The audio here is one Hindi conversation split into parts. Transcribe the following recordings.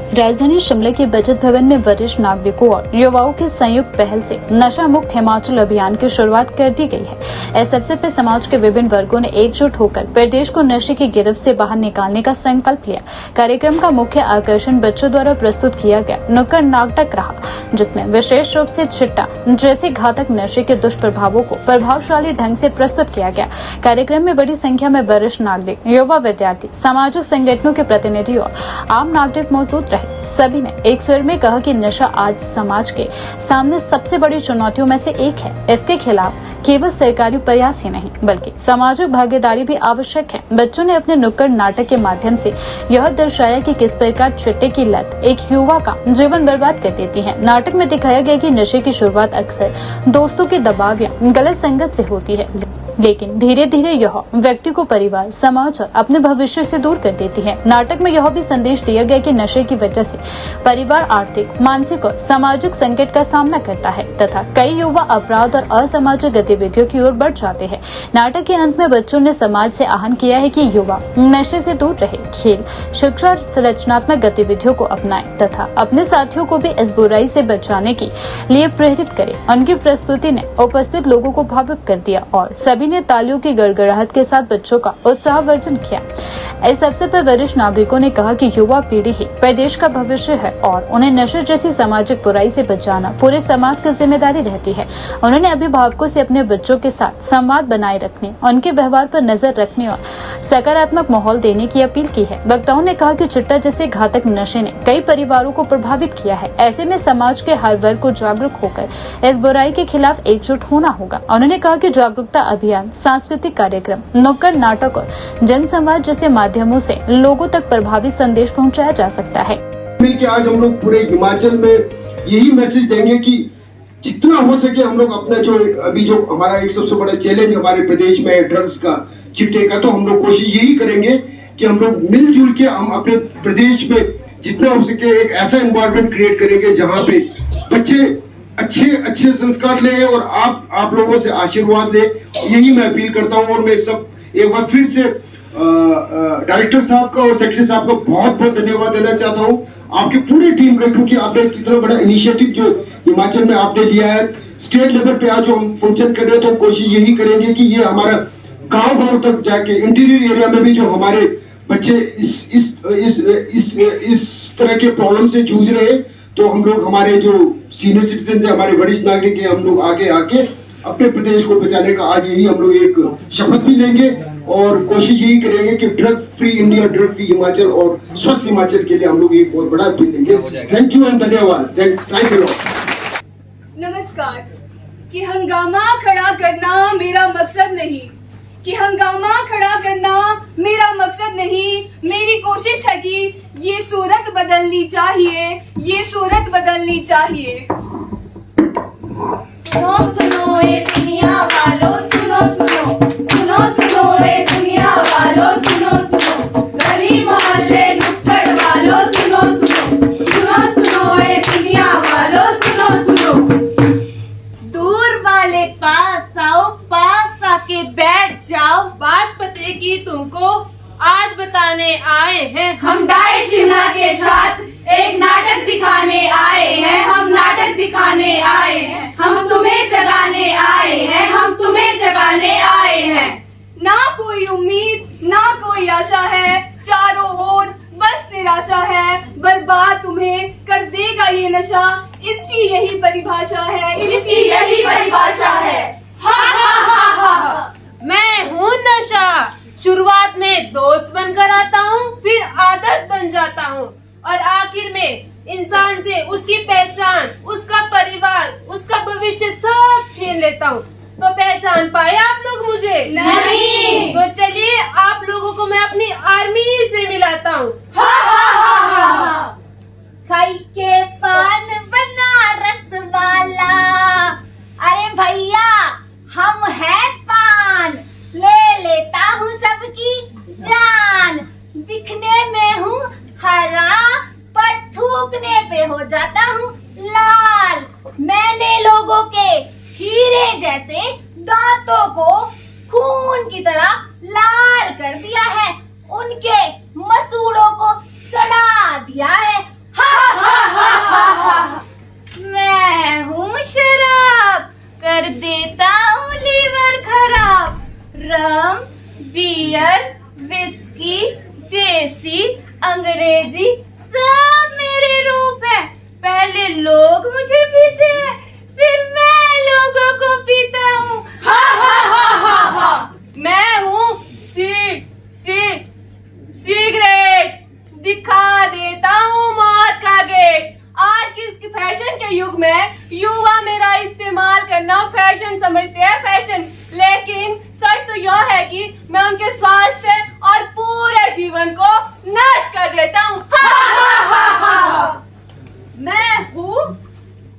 राजधानी शिमला के बचत भवन में वरिष्ठ नागरिकों और युवाओं की संयुक्त पहल से नशा मुक्त हिमाचल अभियान की शुरुआत कर दी गई है। इस अवसर पर समाज के विभिन्न वर्गों ने एकजुट होकर प्रदेश को नशे की गिरफ्त से बाहर निकालने का संकल्प लिया। कार्यक्रम का मुख्य आकर्षण बच्चों द्वारा प्रस्तुत किया गया नुक्कड़ नाटक रहा, जिसमें विशेष रूप से चिट्टा जैसे घातक नशे के दुष्प्रभावों को प्रभावशाली ढंग से प्रस्तुत किया गया। कार्यक्रम में बड़ी संख्या में वरिष्ठ नागरिक, युवा, विद्यार्थी, सामाजिक संगठनों के प्रतिनिधि और आम नागरिक मौजूद रहे। सभी ने एक स्वर में कहा कि नशा आज समाज के सामने सबसे बड़ी चुनौतियों में से एक है। इसके खिलाफ केवल सरकारी प्रयास ही नहीं बल्कि सामाजिक भागीदारी भी आवश्यक है। बच्चों ने अपने नुक्कड़ नाटक के माध्यम से यह दर्शाया कि किस प्रकार चिट्टे की लत एक युवा का जीवन बर्बाद कर देती है। नाटक में दिखाया गया कि नशे की शुरुआत अक्सर दोस्तों के दबाव या गलत संगत से होती है, लेकिन धीरे धीरे यह व्यक्ति को परिवार, समाज और अपने भविष्य से दूर कर देती है। नाटक में यह भी संदेश दिया गया कि नशे की वजह से परिवार आर्थिक, मानसिक और सामाजिक संकट का सामना करता है तथा कई युवा अपराध और असामाजिक गतिविधियों की ओर बढ़ जाते हैं। नाटक के अंत में बच्चों ने समाज से आह्वान किया है कि युवा नशे से दूर रहे, खेल, शिक्षा और रचनात्मक गतिविधियों को अपनाएं तथा अपने साथियों को भी इस बुराई से बचाने के लिए प्रेरित करें। उनकी प्रस्तुति ने उपस्थित लोगों को भावुक कर दिया और सभी ने तालियों की गड़गड़ाहट के साथ बच्चों का उत्साहवर्धन किया। इस अवसर पर वरिष्ठ नागरिकों ने कहा कि युवा पीढ़ी ही प्रदेश का भविष्य है और उन्हें नशे जैसी सामाजिक बुराई से बचाना पूरे समाज की जिम्मेदारी रहती है। उन्होंने अभिभावकों से अपने बच्चों के साथ संवाद बनाए रखने, उनके व्यवहार पर नजर रखने और सकारात्मक माहौल देने की अपील की है। वक्ताओं ने कहा कि चिट्टा जैसे घातक नशे ने कई परिवारों को प्रभावित किया है। ऐसे में समाज के हर वर्ग को जागरूक होकर इस बुराई के खिलाफ एकजुट होना होगा। उन्होंने कहा कि जागरूकता अभियान, सांस्कृतिक कार्यक्रम, नुक्कड़ नाटक और जनसंवाद जैसे माध्यमों से लोगों तक प्रभावी संदेश पहुंचाया जा सकता है। मिलकर आज हम लोग पूरे हिमाचल में यही मैसेज देंगे कि जितना हो सके हम लोग अपना जो हमारा एक सबसे बड़ा चैलेंज हमारे प्रदेश में ड्रग्स का, चिट्टे का, तो हम लोग कोशिश यही करेंगे कि हम लोग मिलजुल के हम अपने प्रदेश में जितना हो सके एक ऐसा एनवायरनमेंट क्रिएट करेंगे जहाँ पे बच्चे अच्छे संस्कार ले और आप लोगों से आशीर्वाद ले। यही मैं अपील करता हूँ और मैं सब एक बार फिर से डायरेक्टर साहब का और सेक्रेटरी साहब का बहुत बहुत धन्यवाद देना चाहता हूँ आपकी पूरी टीम का, क्योंकि आपने इतना बड़ा इनिशिएटिव जो हिमाचल में आपने लिया है। स्टेट लेवल पे आज जो हम फंक्शन कर रहे हैं तो कोशिश यही करेंगे कि ये हमारा गांव तक जाके इंटीरियर एरिया में भी जो हमारे बच्चे इस तरह के प्रॉब्लम से जूझ रहे हैं, तो हम लोग हमारे जो सीनियर सिटीजन है, हमारे वरिष्ठ नागरिक है, हम लोग आगे आके अपने प्रदेश को बचाने का आज यही हम लोग एक शपथ भी लेंगे और कोशिश यही करेंगे कि drug free India, drug free Himachal और स्वस्थ हिमाचल के लिए हम लोग एक बहुत बड़ा अपील देंगे। थैंक यू एंड धन्यवाद। Thank you. नमस्कार। कि हंगामा खड़ा करना मेरा मकसद नहीं, कि हंगामा खड़ा करना मेरा मकसद नहीं। मेरी कोशिश है कि ये सूरत बदलनी चाहिए, ये सूरत बदलनी चाहिए। सुनो सुनो ए दुनिया वालों, सुनो सुनो सुनो सुनो ए दुनिया वालों, सुनो सुनो गली मोहल्ले नुक्कड़ वालों, सुनो सुनो सुनो सुनो ए दुनिया वालों, सुनो सुनो। दूर वाले पास आओ, पास आके बैठ जाओ। बात पते की तुमको आज बताने आए हैं। हम डाइट शिमला के छात्र एक नाटक दिखाने आए हैं, हम नाटक दिखाने आए हैं, हम तुम्हें जगाने आए हैं, हम तुम्हें जगाने आए हैं। ना कोई उम्मीद, ना कोई आशा है, चारों ओर बस निराशा है। बर्बाद तुम्हें कर देगा ये नशा, इसकी यही परिभाषा है, इसकी यही परिभाषा है। हा हा हा हा। मैं हूँ नशा। शुरुआत में दोस्त बनकर आता हूँ, फिर आदत बन जाता हूँ और आखिर में इंसान से उसकी पहचान, उसका परिवार, उसका भविष्य सब छीन लेता हूँ। तो पहचान पाए आप लोग मुझे? नहीं। तो चलिए आप लोगों को मैं अपनी आर्मी से मिलाता हूँ। हा हा हा हा। खाई के पान बनारस वाला, अरे भैया हम हैं पान, ले लेता हूँ सबकी जान। दिखने में हूँ हरा पर थूकने पे हो जाता हूँ लाल। मैंने लोगों के हीरे जैसे दांतों को खून की तरह लाल कर दिया है, उनके मसूड़ों को सड़ा दिया है। हा हिंदी अंग्रेजी सब मेरे रूप है। पहले लोग मुझे पीते हैं, फिर मैं लोगों को पीता हूँ। हा हा हा हा हा। मैं हूँ सिगरेट, दिखा देता हूँ मौत का गेट। आज किस फैशन के युग में युवा मेरा इस्तेमाल करना फैशन समझते हैं, फैशन। लेकिन सच तो यह है कि मैं उनके स्वास्थ्य और पूरे जीवन को नष्ट कर देता हूँ। मैं हूँ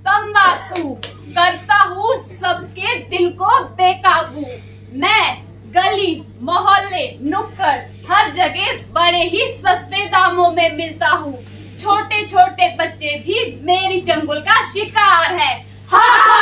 तंबाकू, करता हूँ सबके दिल को बेकाबू। मैं गली मोहल्ले नुक्कड़ हर जगह बड़े ही सस्ते दामों में मिलता हूँ। छोटे छोटे बच्चे भी मेरी चंगुल का शिकार है। हा हा